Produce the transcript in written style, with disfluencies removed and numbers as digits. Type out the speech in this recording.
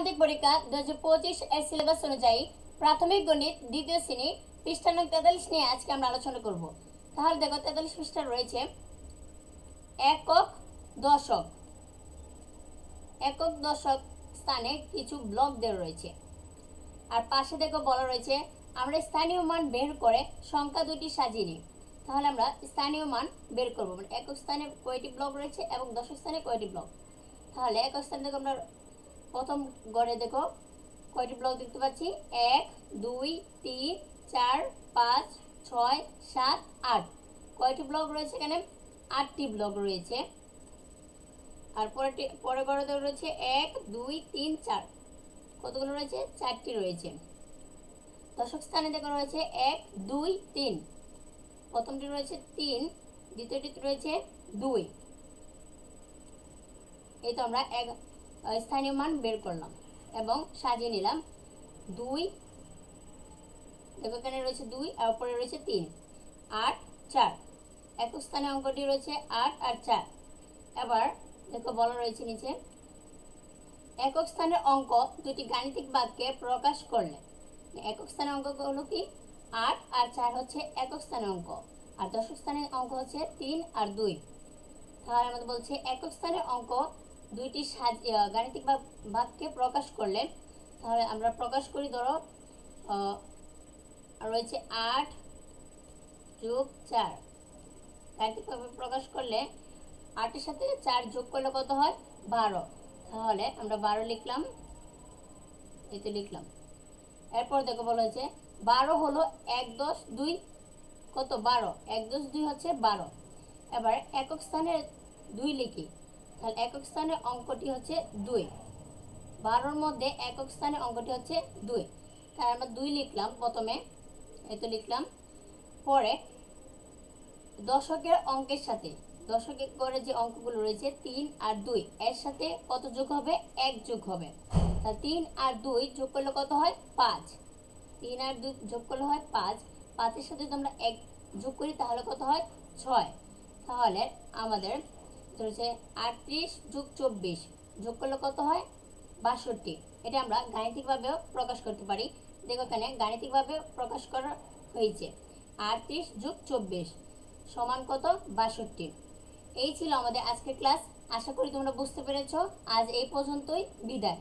প্রান্তিক পরীক্ষা 2025 এর সিলেবাস অনুযায়ী প্রাথমিক গণিত দ্বিতীয় শ্রেণী পৃষ্ঠা নং 43 নিয়ে আজকে আমরা আলোচনা করব। তাহলে দেখো 43 পৃষ্ঠা রয়েছে একক দশক। একক দশক স্থানে কিছু ব্লক দেওয়া রয়েছে, আর পাশে দেখো বলা রয়েছে আমরা স্থানীয় মান বের করে সংখ্যা দুটি সাজিয়ে নিই। তাহলে আমরা স্থানীয় মান বের করব, মানে একক স্থানে কয়টি ব্লক রয়েছে এবং দশক স্থানে কয়টি ব্লক। তাহলে একক স্থানে দেখো আমরা প্রথম গড়ে দেখো কয়টি ব্লক দেখতে পাচ্ছি, 1 2 3 4 5 6 7 8। কয়টি ব্লক রয়েছে এখানে? 8টি ব্লক রয়েছে। আর পরে গড়ে রয়েছে 1 2 3 4, কতগুলো রয়েছে? 4টি রয়েছে। দশক স্থানে দেখো রয়েছে 1 2 3, প্রথমটি রয়েছে 3, দ্বিতীয়টি রয়েছে 2। এই তো আমরা স্থানীয় মান বের করলাম এবং সাজিয়ে নিলাম। 2 দেখো এখানে রয়েছে 2 আর উপরে রয়েছে 3, 8 4। একক স্থানে অঙ্কটি রয়েছে 8 আর 4। এবার দেখো বলা রয়েছে নিচে একক স্থানের অঙ্ক দুটি গাণিতিক বাক্যে প্রকাশ করলে। একক স্থানের অঙ্ক হলো কি 8 আর 4 হচ্ছে একক স্থানের অঙ্ক, আর দশক স্থানের অঙ্ক হচ্ছে 3 আর 2। তাহলে আমাদের বলছে একক স্থানের অঙ্ক দুইটি গাণিতিক বাক্যে প্রকাশ করলে। তাহলে আমরা প্রকাশ করি, ধরো রয়েছে 8 যোগ 4। গাণিতিকভাবে প্রকাশ করলে 8-এর সাথে 4 যোগ করলে কত হয়? 12। তাহলে আমরা 12 লিখলাম, এতে লিখলাম। এরপর দেখো বলা হয়েছে 12 হলো 1 10 2, কত? 12। 1 10 2 হচ্ছে 12। এবার একক স্থানে 2 লিখি, তাহলে একক স্থানে অঙ্কটি হচ্ছে 2। 12-র মধ্যে একক স্থানে অঙ্কটি হচ্ছে 2। তাহলে আমরা 2 লিখলাম প্রথমে, এতে লিখলাম। পরে দশকের অঙ্কের সাথে, দশকের করে যে অঙ্কগুলো রয়েছে 3 আর 2, এর সাথে কত যোগ হবে? 1 যোগ হবে। তাহলে 3 আর 2 যোগ করলে কত হয়? 5। 3 আর 2 যোগ করলে হয় 5। 5-এর সাথে যদি আমরা 1 যোগ করি তাহলে কত হয়? 6। তাহলে আমাদের রয়েছে 38 যোগ 24 যোগ করলে কত হয়? 62। এটা আমরা গাণিতিকভাবেও প্রকাশ করতে পারি। দেখো এখানে গাণিতিকভাবে প্রকাশ করা হয়েছে 38 যোগ 24 সমান কত? 62। এই ছিল আমাদের আজকের ক্লাস। আশা করি তোমরা বুঝতে পেরেছো। আজ এই পর্যন্তই, বিদায়।